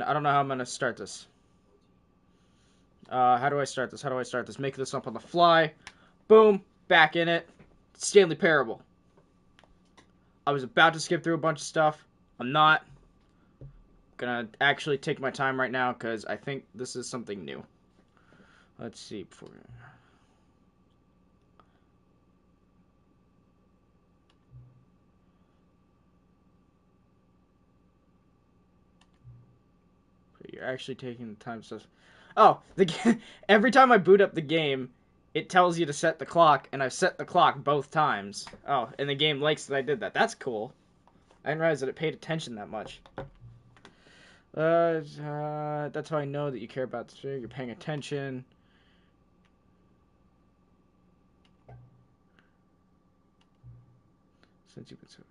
I don't know how I'm gonna start this. How do I start this? How do I start this? Make this up on the fly. Boom. Back in it. Stanley Parable. I was about to skip through a bunch of stuff. I'm not. Gonna actually take my time right now because I think this is something new. Let's see. Before... You're actually taking the time stuff. Oh, every time I boot up the game, it tells you to set the clock, and I've set the clock both times. Oh, and the game likes that I did that. That's cool. I didn't realize that it paid attention that much. That's how I know that you care about this. You're paying attention.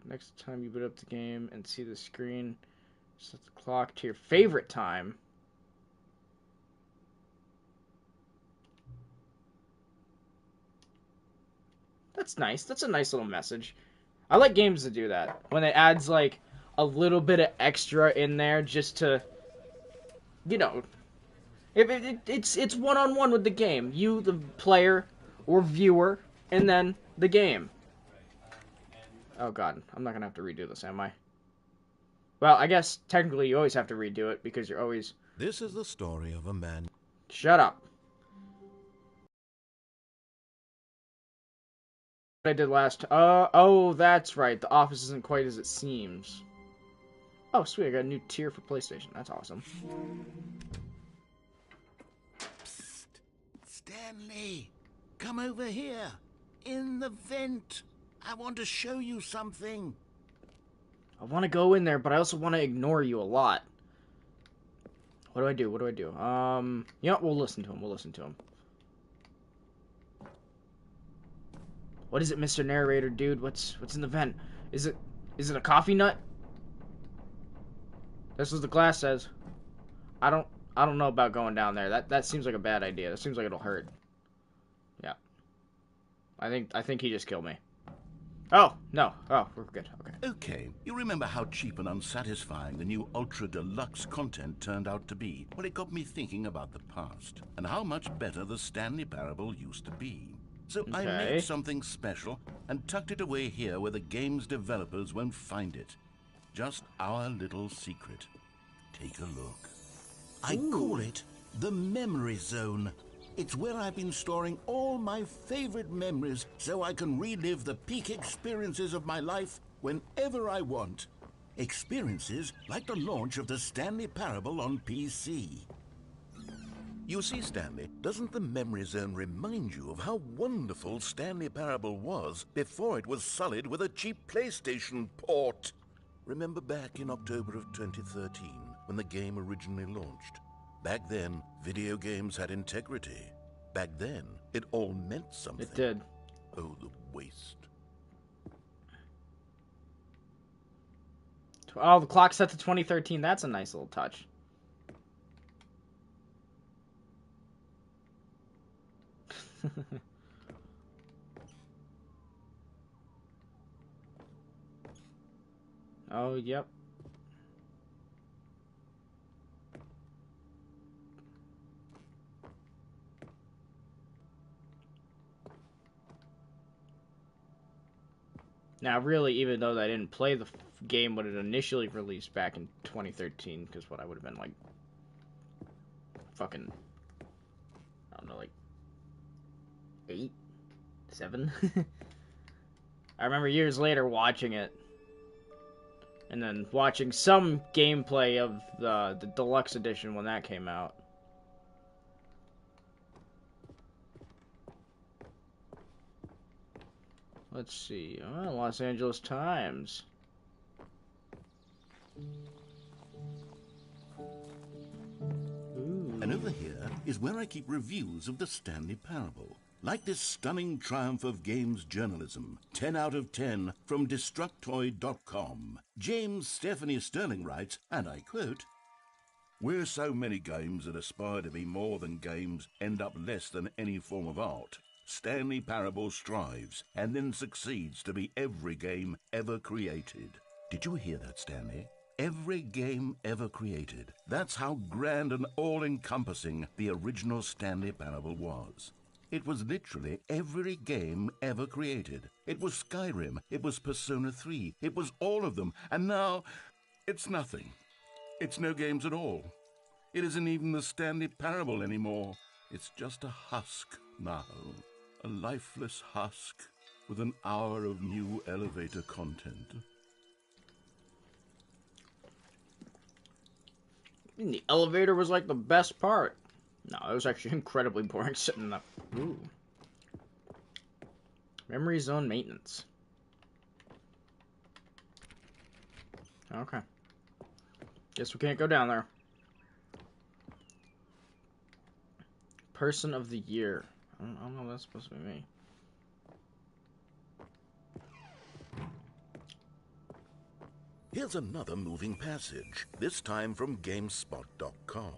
Next time you boot up the game and see the screen, set the clock to your favorite time. That's nice. That's a nice little message. I like games that do that. When it adds, like, a little bit of extra in there just to, you know, it's one-on-one with the game. You, the player, or viewer, and then the game. Oh, God. I'm not going to have to redo this, am I? Well, I guess, technically, you always have to redo it, because you're always... This is the story of a man... Shut up. I did last... oh, that's right. The office isn't quite as it seems. Oh, sweet. I got a new tier for PlayStation. That's awesome. Psst. Stanley, come over here. In the vent. I want to show you something. I want to go in there, but I also want to ignore you a lot. What do I do? What do I do? You know what? We'll listen to him. We'll listen to him. What is it, Mr. Narrator, dude? What's in the vent? Is it a coffee nut? That's what the glass says. I don't know about going down there. That seems like a bad idea. That seems like it'll hurt. Yeah. I think he just killed me. Oh, no. Oh, we're good. Okay. Okay, you remember how cheap and unsatisfying the new Ultra Deluxe content turned out to be? Well, it got me thinking about the past and how much better the Stanley Parable used to be. So I made something special and tucked it away here where the game's developers won't find it. Just our little secret. Take a look. I call it the Memory Zone. It's where I've been storing all my favorite memories so I can relive the peak experiences of my life whenever I want. Experiences like the launch of the Stanley Parable on PC. You see, Stanley, doesn't the Memory Zone remind you of how wonderful Stanley Parable was before it was sullied with a cheap PlayStation port? Remember back in October of 2013 when the game originally launched? Back then, video games had integrity. Back then, it all meant something. It did. Oh, the waste. Oh, the clock set to 2013. That's a nice little touch. Oh, yep. Now, really, even though I didn't play the game when it initially released back in 2013, because what I would have been like, fucking, I don't know, like 8, 7. I remember years later watching it, and then watching some gameplay of the Deluxe edition when that came out. Let's see. Oh, Los Angeles Times. Ooh. And over here is where I keep reviews of the Stanley Parable. Like this stunning triumph of games journalism, 10 out of 10 from Destructoid.com. James Stephanie Sterling writes, and I quote, "Where so many games that aspire to be more than games end up less than any form of art, Stanley Parable strives and then succeeds to be every game ever created." Did you hear that, Stanley? every game ever created. That's how grand and all-encompassing the original Stanley Parable was. It was literally every game ever created. It was Skyrim, it was Persona 3, it was all of them, and now it's nothing. It's no games at all. It isn't even the Stanley Parable anymore. It's just a husk now, a lifeless husk with an hour of new elevator content. The elevator was like the best part. No, it was actually incredibly boring sitting up. Ooh. Memory zone maintenance. Okay. Guess we can't go down there. Person of the year. I don't know if that's supposed to be me. Here's another moving passage, this time from GameSpot.com.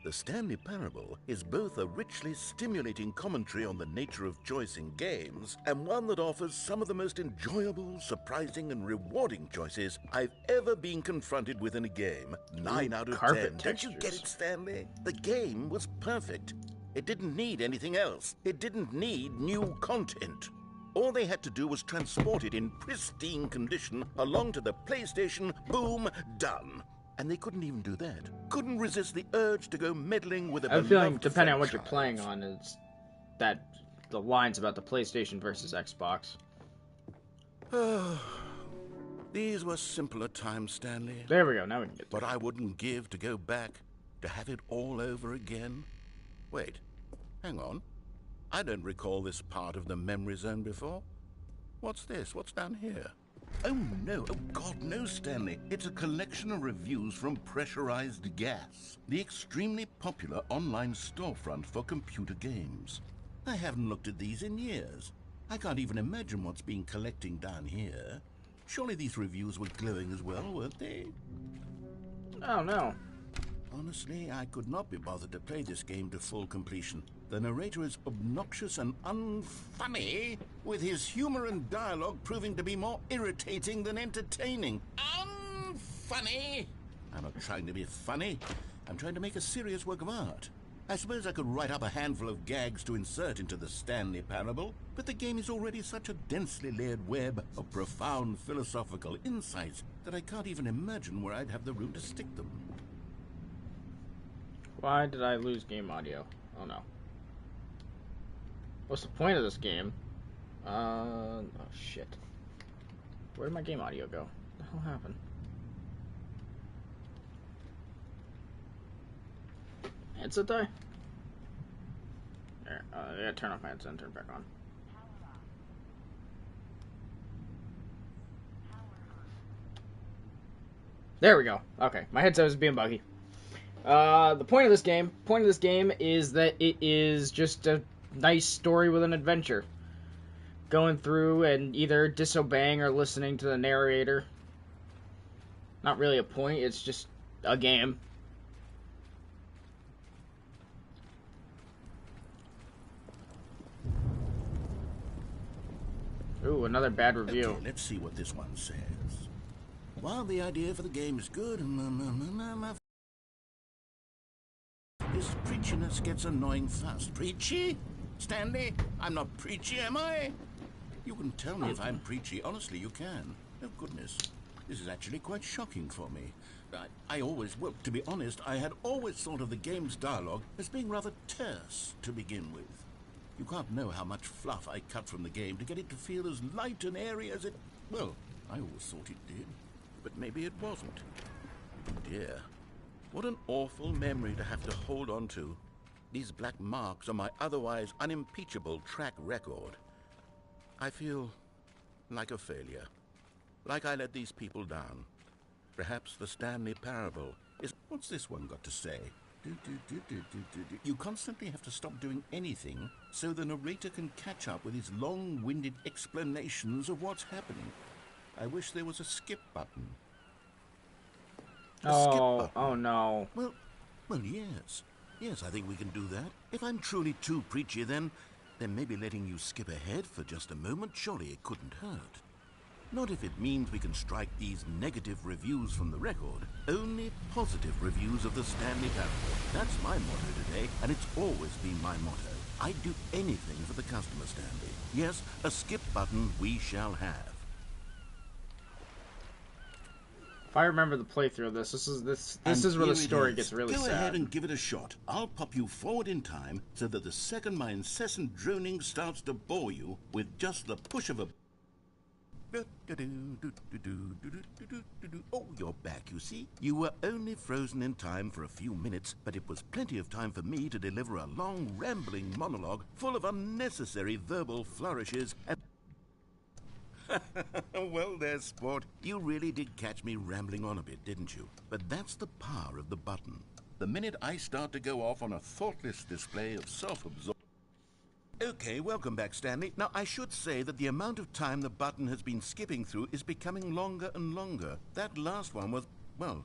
The Stanley Parable is both a richly stimulating commentary on the nature of choice in games and one that offers some of the most enjoyable, surprising, and rewarding choices I've ever been confronted with in a game. 9 out of 10. Don't you get it, Stanley? The game was perfect. It didn't need anything else. It didn't need new content. All they had to do was transport it in pristine condition along to the PlayStation. Boom, done. And they couldn't even do that. Couldn't resist the urge to go meddling with a I have a feeling, beloved depending on what franchise. you're playing on, is that the lines about the PlayStation versus Xbox. These were simpler times, Stanley. There we go, now we can get there. But I wouldn't give to go back, to have it all over again. Wait, hang on. I don't recall this part of the memory zone before. What's this? What's down here? Oh no, oh God, no, Stanley. It's a collection of reviews from Pressurized Gas, the extremely popular online storefront for computer games. I haven't looked at these in years. I can't even imagine what's been collecting down here. Surely these reviews were glowing as well, weren't they? Oh no. Honestly, I could not be bothered to play this game to full completion. The narrator is obnoxious and unfunny, with his humor and dialogue proving to be more irritating than entertaining. Unfunny! I'm not trying to be funny. I'm trying to make a serious work of art. I suppose I could write up a handful of gags to insert into the Stanley Parable, but the game is already such a densely layered web of profound philosophical insights that I can't even imagine where I'd have the room to stick them. Why did I lose game audio? Oh no. What's the point of this game? Oh shit. Where did my game audio go? What the hell happened? Headset die? There, I gotta turn off my headset and turn it back on. There we go. Okay, my headset was being buggy. The point of this game is that it is just a nice story with an adventure. Going through and either disobeying or listening to the narrator. Not really a point, it's just a game. Ooh, another bad review. Okay, let's see what this one says. While the idea for the game is good, this preachiness gets annoying fast. Preachy? Stanley, I'm not preachy, am I? You can tell me if I'm preachy. Honestly, you can. Oh, goodness. This is actually quite shocking for me. Well, to be honest, I had always thought of the game's dialogue as being rather terse to begin with. You can't know how much fluff I cut from the game to get it to feel as light and airy as it... Well, I always thought it did, but maybe it wasn't. Dear, what an awful memory to have to hold on to. These black marks on my otherwise unimpeachable track record. I feel like a failure. Like I let these people down. Perhaps the Stanley Parable is... What's this one got to say? You constantly have to stop doing anything so the narrator can catch up with his long-winded explanations of what's happening. I wish there was a skip button. Oh no. Well, yes. Yes, I think we can do that. If I'm truly too preachy, then maybe letting you skip ahead for just a moment, surely it couldn't hurt. Not if it means we can strike these negative reviews from the record. Only positive reviews of the Stanley Parable. That's my motto today, and it's always been my motto. I'd do anything for the customer, Stanley. Yes, a skip button we shall have. If I remember the playthrough of this, this is where the story gets really sad. Go ahead and give it a shot. I'll pop you forward in time so that the second my incessant droning starts to bore you with just the push of a... Oh, you're back, you see. You were only frozen in time for a few minutes, but it was plenty of time for me to deliver a long, rambling monologue full of unnecessary verbal flourishes and... Well there, sport. You really did catch me rambling on a bit, didn't you? But that's the power of the button. The minute I start to go off on a thoughtless display of self-absorption... Okay, welcome back, Stanley. Now, I should say that the amount of time the button has been skipping through is becoming longer and longer. That last one was, well,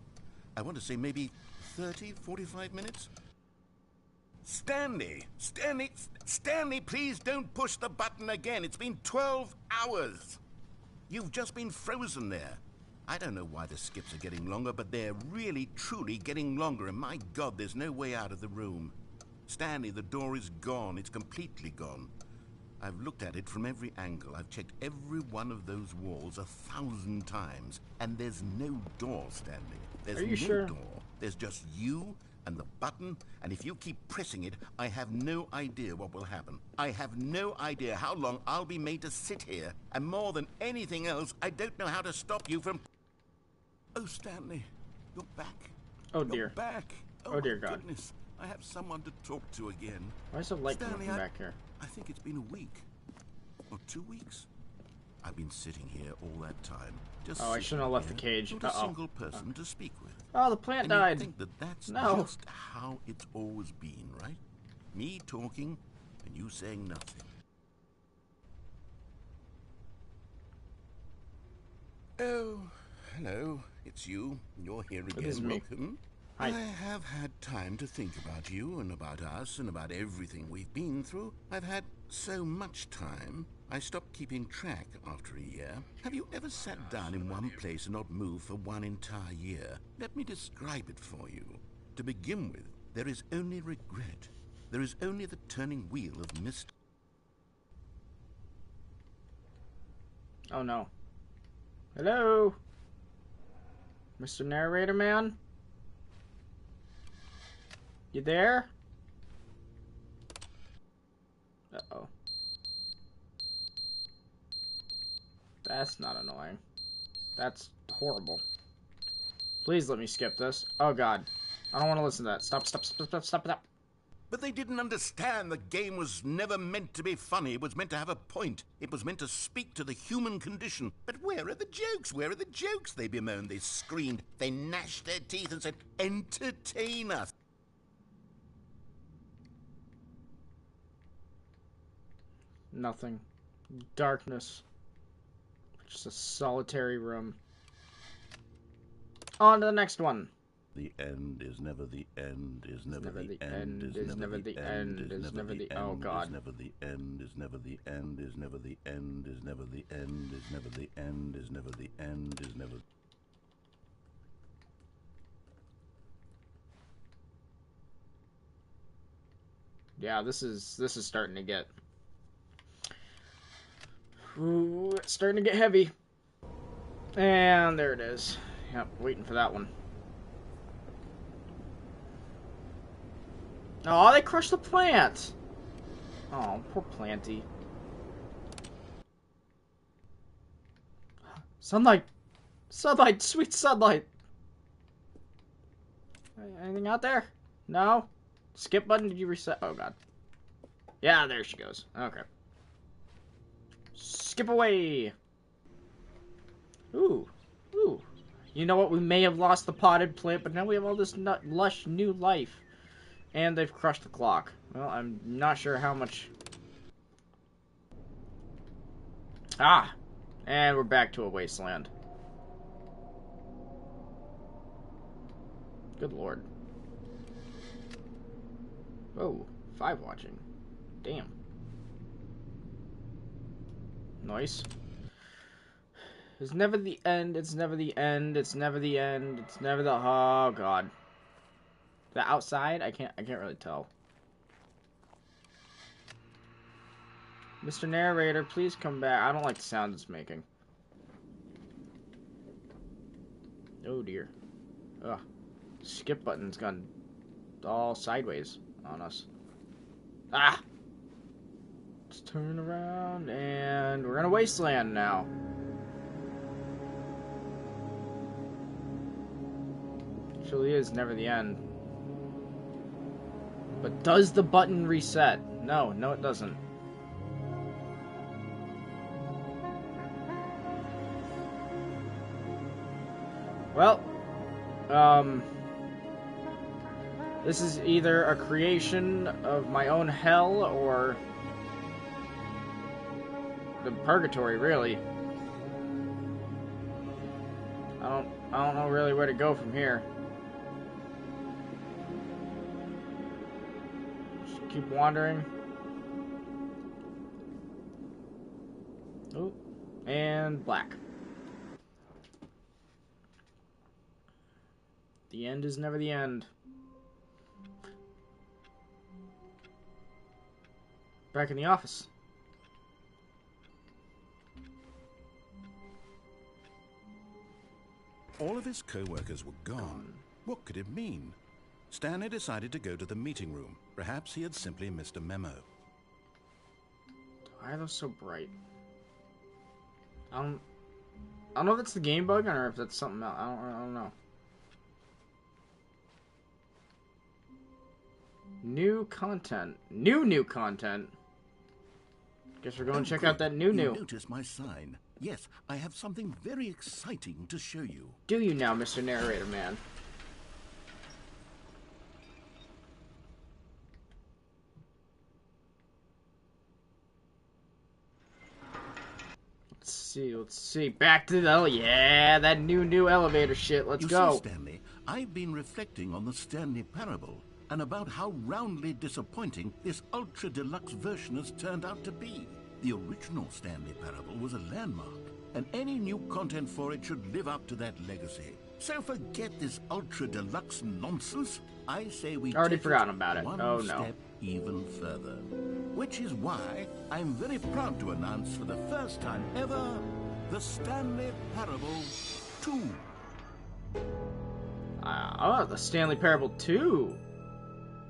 I want to say maybe 30, 45 minutes? Stanley, please don't push the button again. It's been 12 hours. You've just been frozen there. I don't know why the skips are getting longer, but they're really, truly getting longer, and my God, there's no way out of the room. Stanley, the door is gone. It's completely gone. I've looked at it from every angle. I've checked every one of those walls 1,000 times, and there's no door, Stanley. There's Are you no sure? door. There's just you and the button, and if you keep pressing it, I have no idea what will happen. I have no idea how long I'll be made to sit here, and more than anything else, I don't know how to stop you from... Oh, Stanley, you're back. Oh, dear. You're back. Oh, dear my God. Goodness. I have someone to talk to again. Why is the light Stanley, coming back here? I think it's been a week. Or 2 weeks. I've been sitting here all that time. Just Oh, I shouldn't have left the cage. Not a single person to speak with. Oh, the plant And died. you think that that's No. just how it's always been, right? Me talking and you saying nothing. Oh, hello. It's you. You're here again. is me. Welcome. Hi. I have had time to think about you and about us and about everything we've been through. I've had so much time, I stopped keeping track after a year. Have you ever sat down in one place and not moved for one entire year? Let me describe it for you. To begin with, there is only regret. There is only the turning wheel of mist. Oh, no. Hello? Mr. Narrator Man? You there? Uh-oh. That's not annoying. That's horrible. Please let me skip this. Oh, God. I don't want to listen to that. Stop, stop, stop, stop, stop, stop. But they didn't understand the game was never meant to be funny. It was meant to have a point. It was meant to speak to the human condition. But where are the jokes? Where are the jokes? They bemoaned, they screamed, they gnashed their teeth and said, entertain us. Nothing. Darkness. Just a solitary room. On to the next one. The end is never the end, is never the end, is never the end, is never the... Oh, God. is never the end, is never the end, is never the end, is never the end, is never the end, is never the end, is never... Yeah, this is starting to get... Ooh, it's starting to get heavy. And there it is. Yep, waiting for that one. Oh, they crushed the plant! Oh, poor planty. Sunlight! Sunlight! Sweet sunlight! Anything out there? No? Skip button, did you reset? Oh, God. Yeah, there she goes. Okay. Skip away! Ooh. Ooh. You know what? We may have lost the potted plant, but now we have all this lush new life. And they've crushed the clock. Well, I'm not sure how much... Ah! And we're back to a wasteland. Good lord. Oh, 5 watching. Damn. Nice. It's never the end. It's never the end. It's never the end. It's never the. Oh God. The outside? I can't really tell. Mr. Narrator, please come back. I don't like the sound it's making. Oh dear. Ugh. Skip button's gone all sideways on us. Ah! Let's turn around and we're in a wasteland now. Actually is never the end. But does the button reset? No, it doesn't. Well, this is either a creation of my own hell or the purgatory, really. I don't know really where to go from here. Just keep wandering. Oh, and black. The end is never the end. Back in the office. All of his co-workers were gone. What could it mean? Stanley decided to go to the meeting room. Perhaps he had simply missed a memo. Why are those so bright? I don't know if that's the game bug or if that's something else. I don't know. New content. New content. Guess we're going to check out that new. You notice my sign. Yes, I have something very exciting to show you. Do you now, Mr. Narrator Man? Let's see. Back to the... Oh, yeah, that new elevator shit. Let's go. You see, Stanley, I've been reflecting on the Stanley parable and about how roundly disappointing this ultra deluxe version has turned out to be. The original Stanley parable was a landmark, and any new content for it should live up to that legacy. So forget this ultra deluxe nonsense. I say we already take forgotten about it. one Oh no. step even further. Which is why I'm very proud to announce for the first time ever the Stanley Parable 2. Oh, the Stanley Parable 2.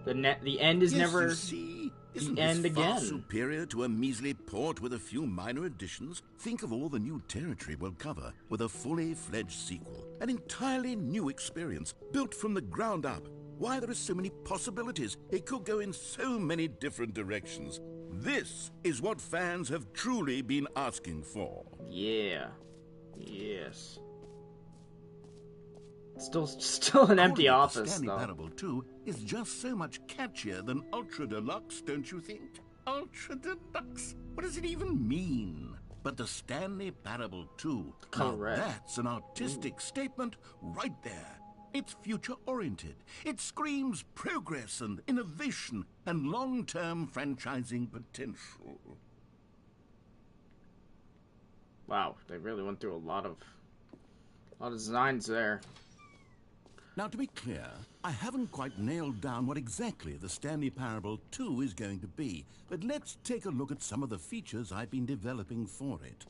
The end is never you see, isn't the end this far again. superior to a measly port with a few minor additions? Think of all the new territory we'll cover with a fully fledged sequel. An entirely new experience, built from the ground up. Why, there are so many possibilities. It could go in so many different directions. This is what fans have truly been asking for. Yeah. Yes. Still an empty office, Stanley though. Parable 2 is just so much catchier than Ultra Deluxe, don't you think? Ultra Deluxe? What does it even mean? But the Stanley Parable 2, correct. Now that's an artistic statement right there. It's future-oriented. It screams progress and innovation and long-term franchising potential. Wow, they really went through a lot of designs there. Now, to be clear, I haven't quite nailed down what exactly the Stanley Parable 2 is going to be, but let's take a look at some of the features I've been developing for it.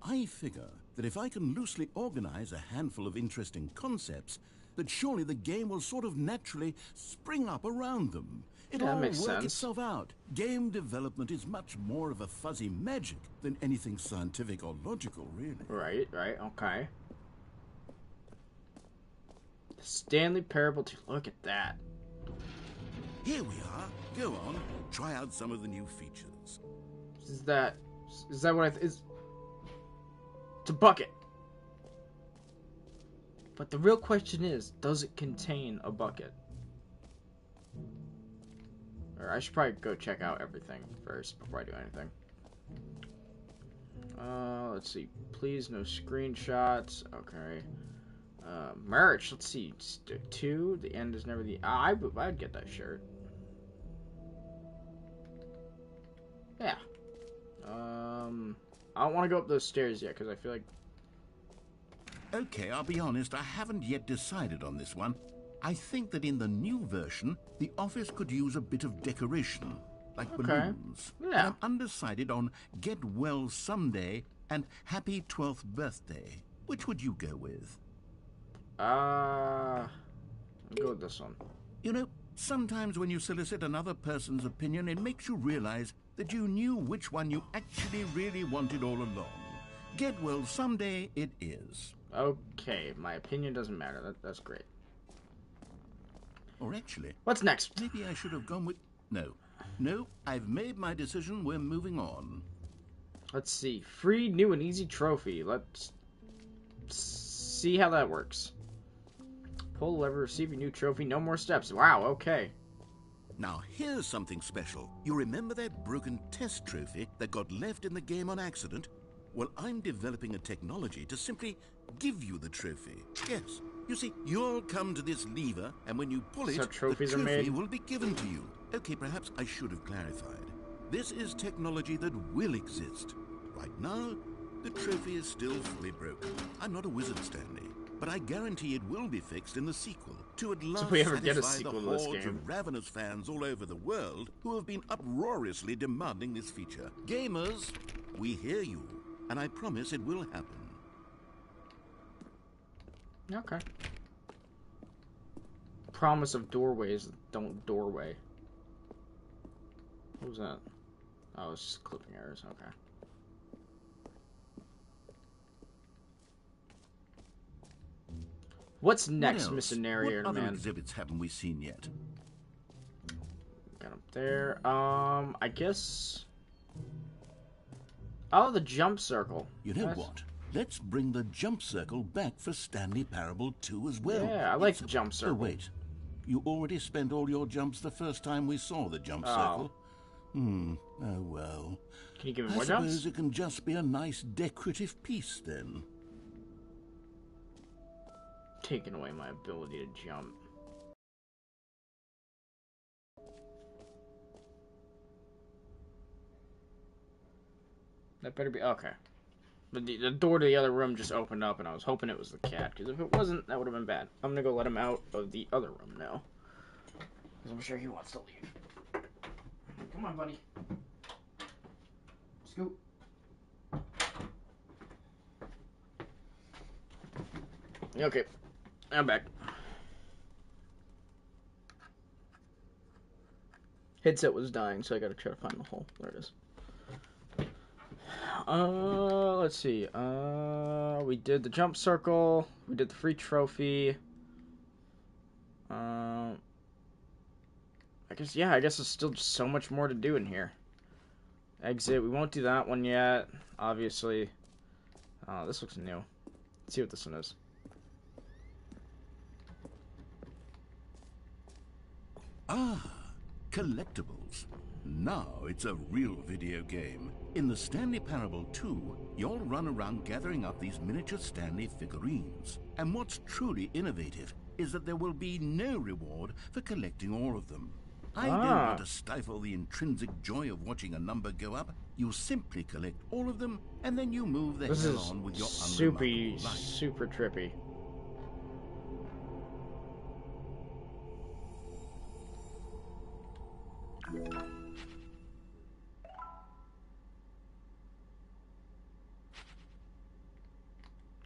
I figure that if I can loosely organize a handful of interesting concepts, that surely the game will sort of naturally spring up around them. It'll all work itself out. Game development is much more of a fuzzy magic than anything scientific or logical, really. Right, okay. Stanley Parable 2. Look at that. Here we are. Go on. Try out some of the new features. Is that what is? It's a bucket. But the real question is, does it contain a bucket? Or I should probably go check out everything first before I do anything. Let's see. Please, no screenshots. Okay. Merch. Let's see. 2. The end is never the. I'd get that shirt. Yeah. I don't want to go up those stairs yet because I feel like Okay, I'll be honest, I haven't yet decided on this one. I think that in the new version, the office could use a bit of decoration, like balloons. Yeah. But I'm undecided on Get Well Someday and Happy 12th Birthday. Which would you go with? I'll go with this one. You know, sometimes when you solicit another person's opinion, it makes you realize that you knew which one you actually really wanted all along. Get Well Someday it is. Okay, my opinion doesn't matter. That's great. Or actually... What's next? Maybe I should have gone with... No, I've made my decision. We're moving on. Let's see. Free, new, and easy trophy. Let's see how that works. Pull the lever, receive your new trophy. No more steps. Wow, okay. Now, here's something special. You remember that broken test trophy that got left in the game on accident? Well, I'm developing a technology to simply give you the trophy. Yes. You see, you'll come to this lever, and when you pull it, So trophies the are trophy made? will be given to you. Okay, perhaps I should have clarified. This is technology that will exist. Right now, the trophy is still fully broken. I'm not a wizard, Stanley, but I guarantee it will be fixed in the sequel to at last if we ever get a satisfy sequel the to this hordes game. of ravenous fans all over the world who have been uproariously demanding this feature. Gamers, we hear you, and I promise it will happen. Okay. Promise of doorways, don't doorway. What was that? Oh, it's just clipping errors. Okay. What's next, What else? Mr. Narrator, What other man? exhibits haven't we seen yet? Got him there. I guess. Oh, the jump circle. You know That's- what? Let's bring the jump circle back for Stanley Parable 2 as well. Yeah, I like the jump circle. Oh, wait. You already spent all your jumps the first time we saw the jump circle? Oh, well. Can you give me I more suppose jumps? it can just be a nice decorative piece, then. Taking away my ability to jump. That better be okay. The door to the other room just opened up, and I was hoping it was the cat, because if it wasn't, that would have been bad. I'm gonna go let him out of the other room now, because I'm sure he wants to leave. Come on, buddy. Scoot. Okay, I'm back. Headset was dying, so I gotta try to find the hole. There it is. Let's see. We did the jump circle. We did the free trophy. I guess there's still just so much more to do in here. Exit. We won't do that one yet, obviously. Oh, this looks new. Let's see what this one is. Ah, collectibles. Now it's a real video game. In the Stanley Parable 2, you'll run around gathering up these miniature Stanley figurines. And what's truly innovative is that there will be no reward for collecting all of them. I don't want to stifle the intrinsic joy of watching a number go up. You simply collect all of them, and then you move the This hell is on with your super unremarkable life. super trippy.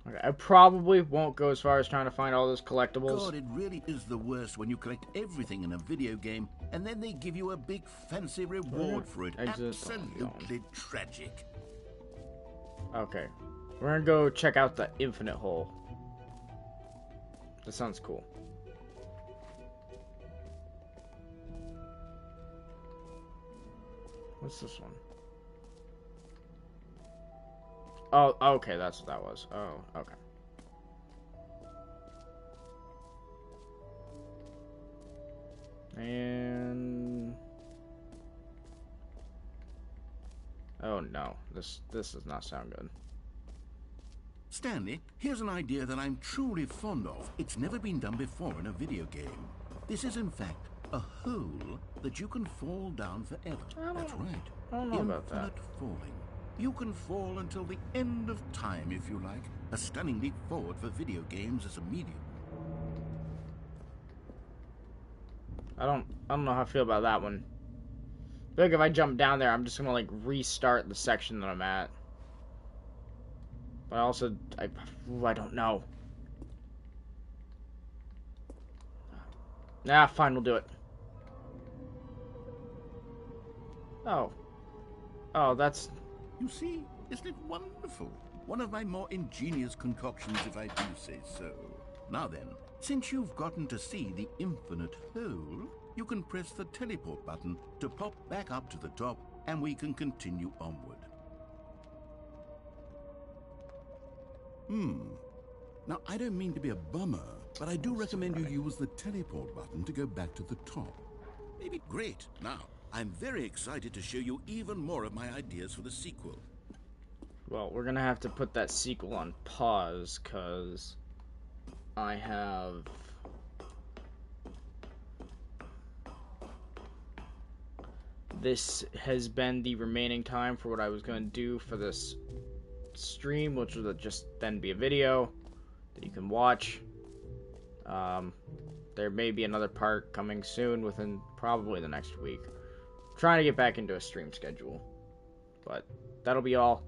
Okay, I probably won't go as far as trying to find all those collectibles. God, it really is the worst when you collect everything in a video game and then they give you a big fancy reward for it. Absolutely tragic. Okay, we're gonna go check out the infinite hole. That sounds cool. What's this one? Oh, okay, that's what that was. Oh, okay. And oh no, this does not sound good. Stanley, here's an idea that I'm truly fond of. It's never been done before in a video game. This is in fact a hole that you can fall down forever. That's right. I don't know about that. Infinite falling. You can fall until the end of time if you like. A stunning leap forward for video games as a medium. I don't know how I feel about that one. I feel like if I jump down there, I'm just gonna like restart the section that I'm at. But also, I don't know. Nah, fine, we'll do it. Oh. Oh, that's... You see, isn't it wonderful? One of my more ingenious concoctions, if I do say so. Now then, since you've gotten to see the infinite hole, you can press the teleport button to pop back up to the top, and we can continue onward. Now, I don't mean to be a bummer, but I do recommend you use the teleport button to go back to the top. Maybe great. Now, I'm very excited to show you even more of my ideas for the sequel. Well, we're gonna have to put that sequel on pause, because I have... This has been the remaining time for what I was going to do for this stream, which will just then be a video that you can watch. There may be another part coming soon within probably the next week. I'm trying to get back into a stream schedule, but that'll be all.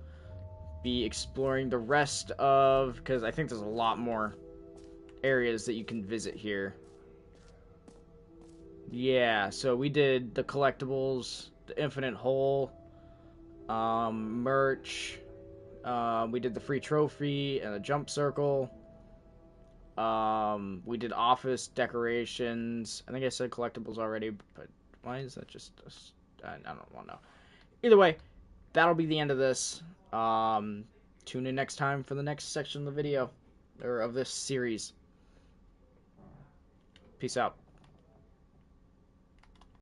Be exploring the rest of, because I think there's a lot more areas that you can visit here. Yeah, so we did the collectibles, the infinite hole, merch, we did the free trophy and the jump circle. We did office decorations. I think I said collectibles already, but why is that just... I don't want to know. Either way, that'll be the end of this. Tune in next time for the next section of the video, or of this series. Peace out.